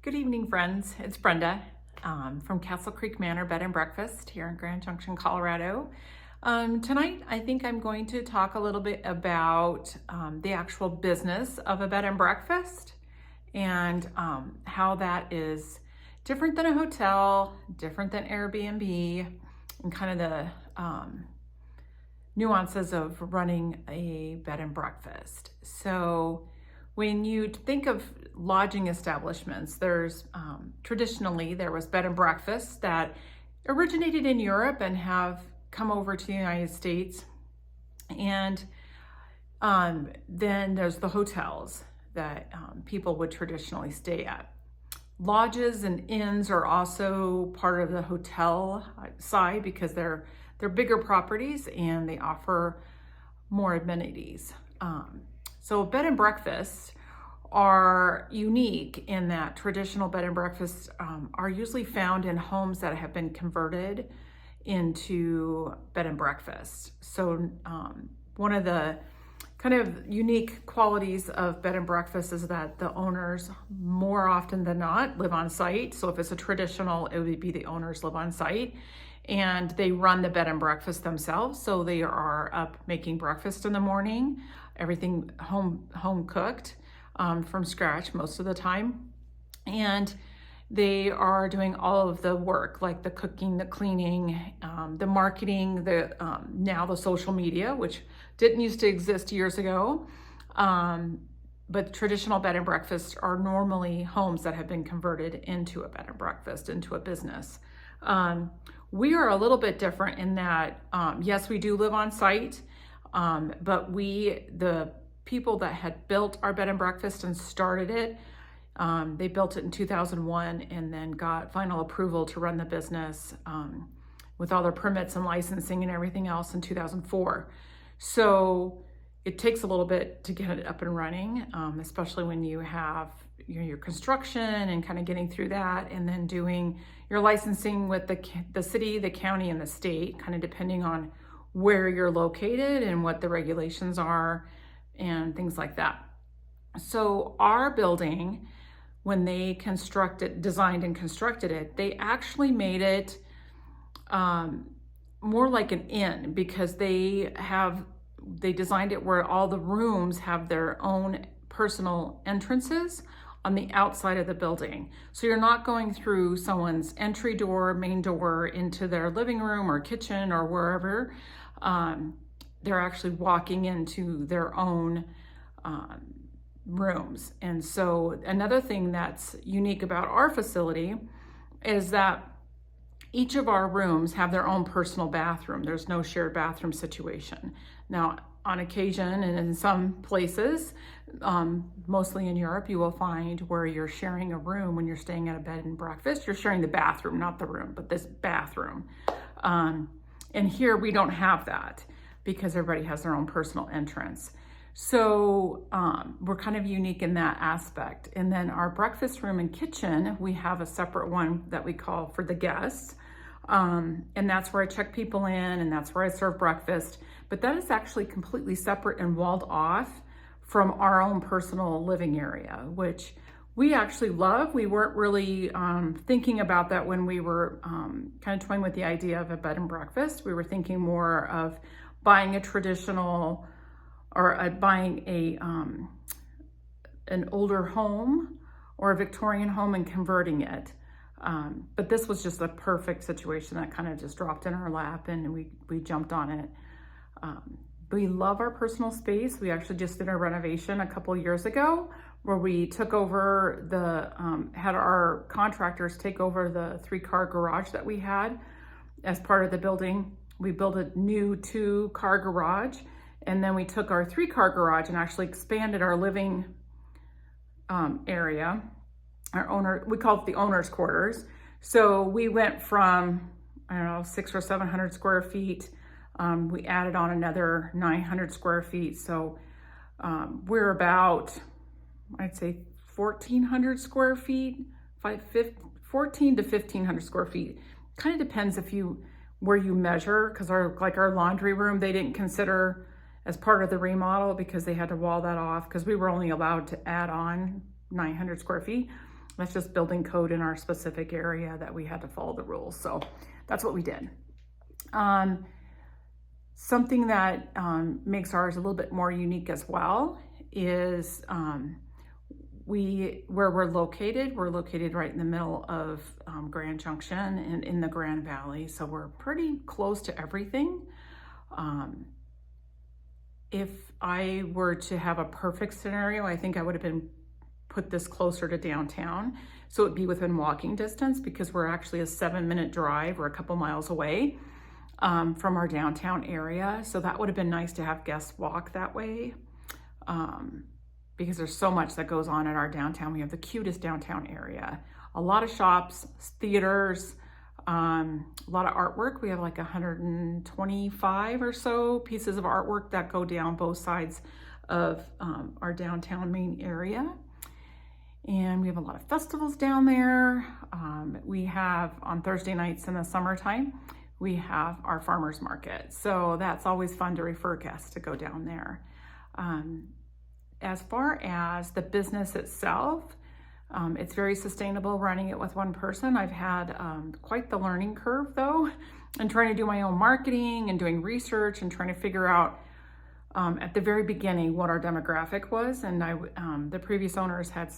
Good evening, friends. It's Brenda from Castle Creek Manor Bed and Breakfast here in Grand Junction, Colorado. Tonight, I think I'm going to talk a little bit about the actual business of a bed and breakfast and how that is different than a hotel, different than Airbnb, and kind of the nuances of running a bed and breakfast. So when you think of lodging establishments, there's traditionally there was bed and breakfasts that originated in Europe and have come over to the United States. And then there's the hotels that people would traditionally stay at. Lodges and inns are also part of the hotel side because they're bigger properties and they offer more amenities. So bed and breakfasts are unique in that traditional bed and breakfasts are usually found in homes that have been converted into bed and breakfasts. So one of the kind of unique qualities of bed and breakfast is that the owners more often than not live on site. So if it's a traditional, it would be the owners live on site and they run the bed and breakfast themselves. So they are up making breakfast in the morning, everything home cooked from scratch most of the time. And they are doing all of the work, like the cooking, the cleaning, the marketing, now the social media, which didn't used to exist years ago. But traditional bed and breakfasts are normally homes that have been converted into a bed and breakfast, into a business. We are a little bit different in that, yes, we do live on site, but the people that had built our bed and breakfast and started it, they built it in 2001 and then got final approval to run the business with all their permits and licensing and everything else in 2004. So it takes a little bit to get it up and running, especially when you have your construction and kind of getting through that and then doing your licensing with the city, the county, and the state, kind of depending on where you're located and what the regulations are and things like that. So our building, when they designed and constructed it, they actually made it more like an inn because they designed it where all the rooms have their own personal entrances on the outside of the building. So you're not going through someone's entry door, main door into their living room or kitchen or wherever. They're actually walking into their own rooms. And so another thing that's unique about our facility is that each of our rooms have their own personal bathroom. There's no shared bathroom situation. Now, on occasion and in some places, mostly in Europe, you will find where you're sharing a room when you're staying at a bed and breakfast. You're sharing the bathroom, not the room, but this bathroom. And here we don't have that because everybody has their own personal entrance. So we're kind of unique in that aspect. And then our breakfast room and kitchen, we have a separate one that we call for the guests. And that's where I check people in and that's where I serve breakfast. But that is actually completely separate and walled off from our own personal living area, which we actually love. We weren't really thinking about that when we were kind of toying with the idea of a bed and breakfast. We were thinking more of buying a traditional or buying an older home or a Victorian home and converting it. But this was just a perfect situation that kind of just dropped in our lap and we jumped on it. We love our personal space. We actually just did a renovation a couple years ago where we took over had our contractors take over the 3-car garage that we had as part of the building. We built a new 2-car garage, and then we took our 3-car garage and actually expanded our living area. We call it the owner's quarters. So we went from, 600 or 700 square feet. We added on another 900 square feet. So we're about, I'd say 1,400 square feet, 14 to 1,500 square feet. Kind of depends where you measure, because our laundry room, they didn't consider as part of the remodel because they had to wall that off because we were only allowed to add on 900 square feet. That's just building code in our specific area that we had to follow the rules. So that's what we did. Something that makes ours a little bit more unique as well is where we're located right in the middle of Grand Junction and in the Grand Valley. So we're pretty close to everything. If I were to have a perfect scenario, I think I would have put this closer to downtown. So it'd be within walking distance, because we're actually a 7-minute drive or a couple miles away from our downtown area. So that would have been nice to have guests walk that way. Because there's so much that goes on in our downtown. We have the cutest downtown area. A lot of shops, theaters, a lot of artwork. We have like 125 or so pieces of artwork that go down both sides of our downtown main area. And we have a lot of festivals down there. We have on Thursday nights in the summertime, we have our farmers market. So that's always fun to refer guests to go down there. As far as the business itself, it's very sustainable running it with one person. I've had quite the learning curve though, and trying to do my own marketing and doing research and trying to figure out at the very beginning what our demographic was. And the previous owners had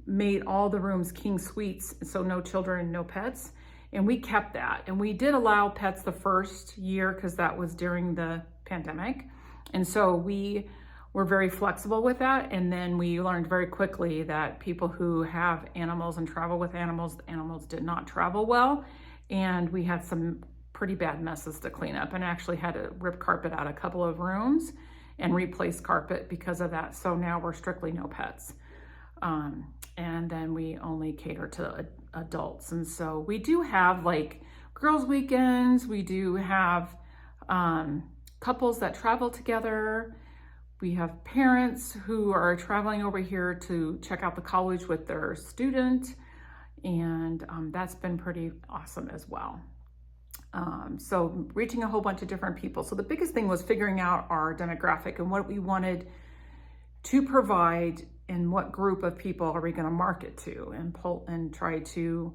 made all the rooms king suites, so no children, no pets. And we kept that. And we did allow pets the first year because that was during the pandemic. And so we were very flexible with that. And then we learned very quickly that people who have animals and travel with animals, the animals did not travel well. And we had some pretty bad messes to clean up, and actually had to rip carpet out a couple of rooms and replace carpet because of that. So now we're strictly no pets. And then we only cater to adults. And so we do have like girls' weekends. We do have couples that travel together. We have parents who are traveling over here to check out the college with their student. And that's been pretty awesome as well. So reaching a whole bunch of different people. So the biggest thing was figuring out our demographic and what we wanted to provide and what group of people are we going to market to and try to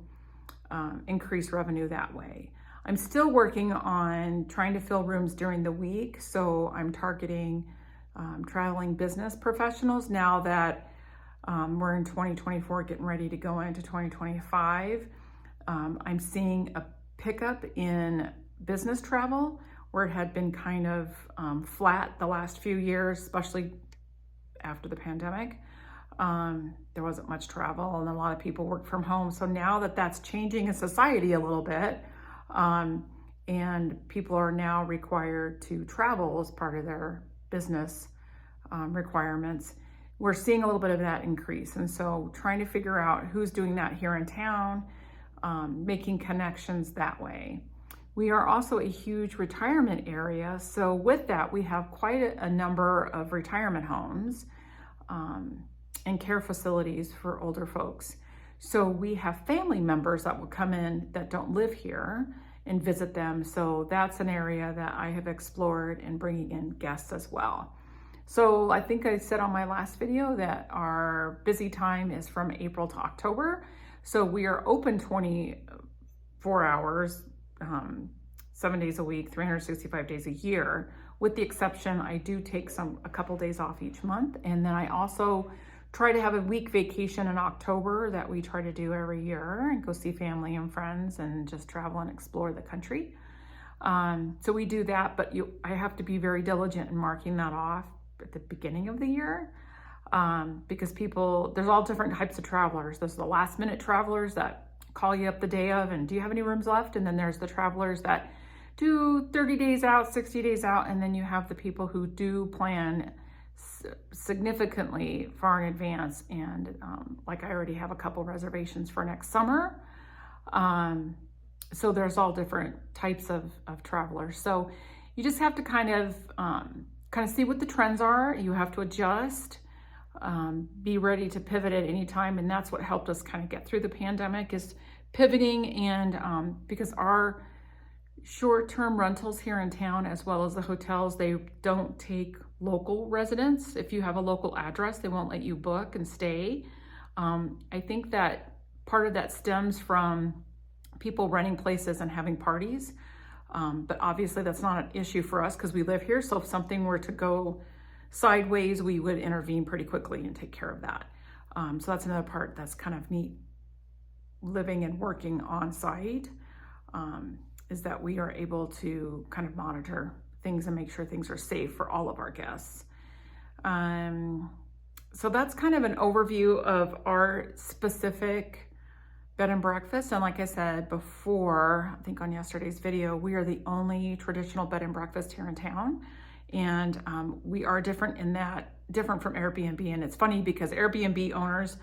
increase revenue that way. I'm still working on trying to fill rooms during the week. So I'm targeting traveling business professionals now that we're in 2024, getting ready to go into 2025. I'm seeing a pickup in business travel where it had been kind of flat the last few years, especially after the pandemic. There wasn't much travel and a lot of people work from home. So now that that's changing in society a little bit, and people are now required to travel as part of their business requirements, we're seeing a little bit of that increase. And so trying to figure out who's doing that here in town, making connections that way. We are also a huge retirement area. So with that, we have quite a number of retirement homes and care facilities for older folks. So we have family members that will come in that don't live here and visit them. So that's an area that I have explored and bringing in guests as well. So I think I said on my last video that our busy time is from April to October. So we are open 24 hours, 7 days a week, 365 days a year. With the exception, I do take a couple days off each month. And then I also try to have a week vacation in October that we try to do every year and go see family and friends and just travel and explore the country. So we do that, but I have to be very diligent in marking that off at the beginning of the year because there's all different types of travelers. There's the last minute travelers that call you up the day of and do you have any rooms left? And then there's the travelers that do 30 days out, 60 days out. And then you have the people who do plan significantly far in advance. And like I already have a couple reservations for next summer. So there's all different types of travelers. So you just have to kind of see what the trends are. You have to adjust, be ready to pivot at any time. And that's what helped us kind of get through the pandemic is pivoting. And because our short-term rentals here in town, as well as the hotels, they don't take local residents. If you have a local address, they won't let you book and stay. I think that part of that stems from people renting places and having parties. But obviously that's not an issue for us because we live here. So if something were to go sideways, we would intervene pretty quickly and take care of that. So that's another part that's kind of neat, living and working on site, is that we are able to kind of monitor things and make sure things are safe for all of our guests. So that's kind of an overview of our specific bed and breakfast. And like I said before, I think on yesterday's video, we are the only traditional bed and breakfast here in town. And we are different in that, different from Airbnb. And it's funny because Airbnb owners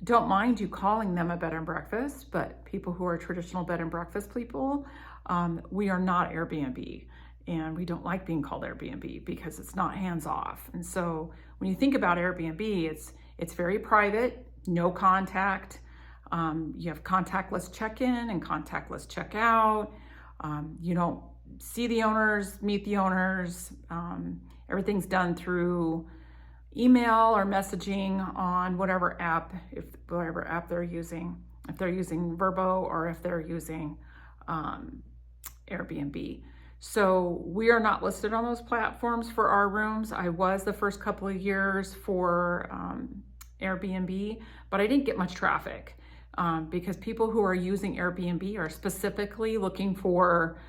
don't mind you calling them a bed and breakfast, but people who are traditional bed and breakfast people, we are not Airbnb. And we don't like being called Airbnb because it's not hands-off. And so when you think about Airbnb, it's very private, no contact. You have contactless check-in and contactless check-out. You don't see the owners, meet the owners. Everything's done through email or messaging on whatever app they're using. If they're using Vrbo or if they're using Airbnb. So we are not listed on those platforms for our rooms. I was the first couple of years for Airbnb, but I didn't get much traffic because people who are using Airbnb are specifically looking for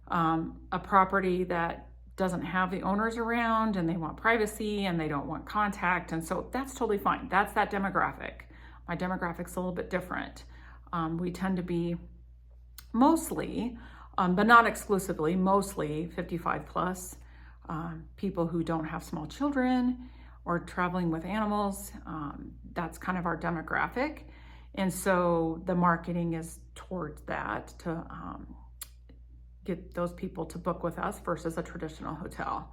a property that doesn't have the owners around and they want privacy and they don't want contact. And so that's totally fine. That's that demographic. My demographic's a little bit different. We tend to be mostly, but not exclusively, mostly 55 plus, people who don't have small children or traveling with animals. That's kind of our demographic. And so the marketing is towards that to get those people to book with us versus a traditional hotel.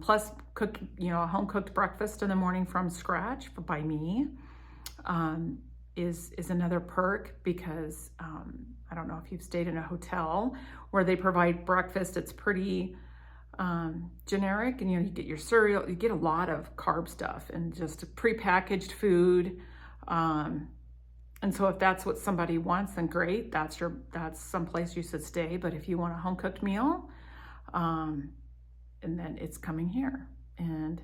Plus cook, a home cooked breakfast in the morning from scratch by me is another perk because I don't know if you've stayed in a hotel where they provide breakfast. It's pretty generic, and you get your cereal, you get a lot of carb stuff and just prepackaged food. And so if that's what somebody wants, then great, that's someplace you should stay. But if you want a home cooked meal, and then it's coming here, and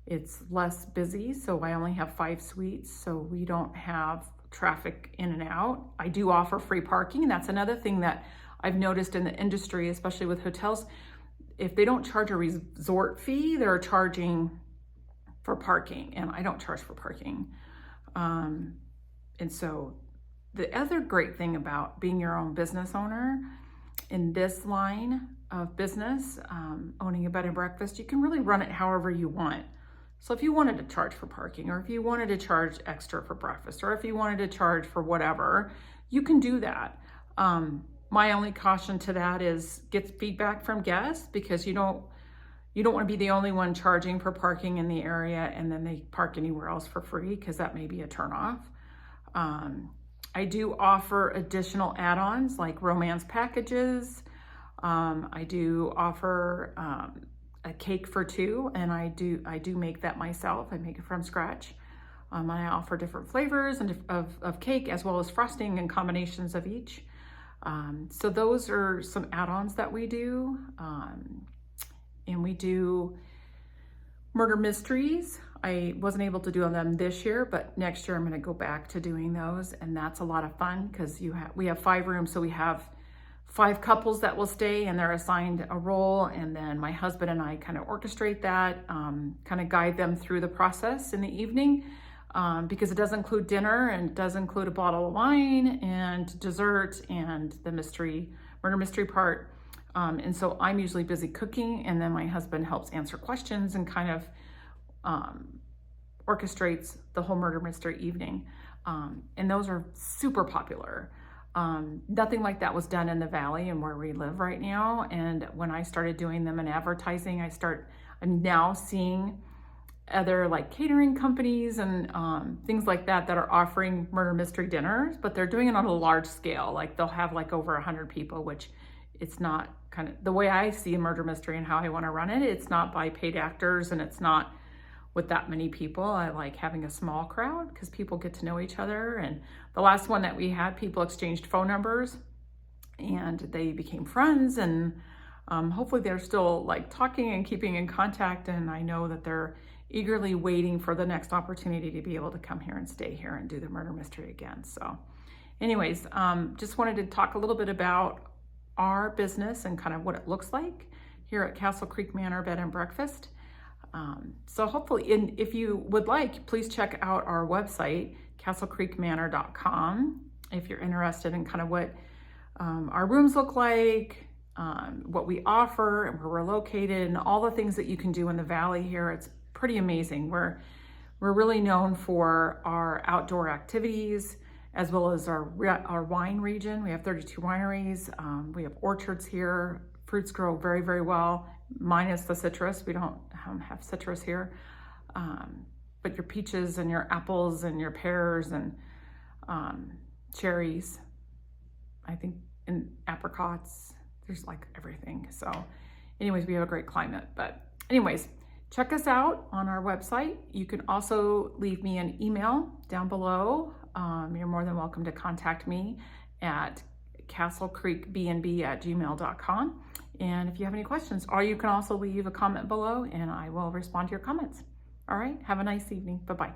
it's less busy. So I only have 5 suites, so we don't have traffic in and out. I do offer free parking, and that's another thing that I've noticed in the industry, especially with hotels. If they don't charge a resort fee, they're charging for parking, and I don't charge for parking. And so the other great thing about being your own business owner in this line of business, owning a bed and breakfast, you can really run it however you want. So if you wanted to charge for parking, or if you wanted to charge extra for breakfast, or if you wanted to charge for whatever, you can do that. My only caution to that is get feedback from guests, because you don't want to be the only one charging for parking in the area and then they park anywhere else for free, because that may be a turnoff. I do offer additional add-ons like romance packages. I do offer a cake for 2, and I do make that myself. I make it from scratch. I offer different flavors of cake, as well as frosting and combinations of each. So those are some add-ons that we do. And we do murder mysteries. I wasn't able to do them this year, but next year I'm going to go back to doing those, and that's a lot of fun because we have 5 rooms, so we have 5 couples that will stay, and they're assigned a role, and then my husband and I kind of orchestrate that, kind of guide them through the process in the evening, because it does include dinner, and it does include a bottle of wine and dessert and the murder mystery part. And so I'm usually busy cooking, and then my husband helps answer questions and kind of orchestrates the whole murder mystery evening. And those are super popular. Nothing like that was done in the Valley and where we live right now. And when I started doing them in advertising, I'm now seeing other like catering companies and things like that are offering murder mystery dinners, but they're doing it on a large scale. Like they'll have like over 100 people, which it's not kind of the way I see a murder mystery and how I want to run it. It's not by paid actors, and it's not with that many people. I like having a small crowd because people get to know each other. And the last one that we had, people exchanged phone numbers and they became friends, and hopefully they're still like talking and keeping in contact. And I know that they're eagerly waiting for the next opportunity to be able to come here and stay here and do the murder mystery again. So anyways, just wanted to talk a little bit about our business and kind of what it looks like here at Castle Creek Manor Bed and Breakfast. So hopefully, if you would like, please check out our website, castlecreekmanor.com, if you're interested in kind of what our rooms look like, what we offer, and where we're located, and all the things that you can do in the valley here. It's pretty amazing. We're really known for our outdoor activities, as well as our wine region. We have 32 wineries. We have orchards here. Fruits grow very, very well, minus the citrus. We don't have citrus here. But your peaches and your apples and your pears and cherries, I think, and apricots, there's like everything. So anyways, we have a great climate. But anyways, check us out on our website. You can also leave me an email down below. You're more than welcome to contact me at castlecreekbnb@gmail.com. And if you have any questions, or you can also leave a comment below and I will respond to your comments. All right, have a nice evening. Bye-bye.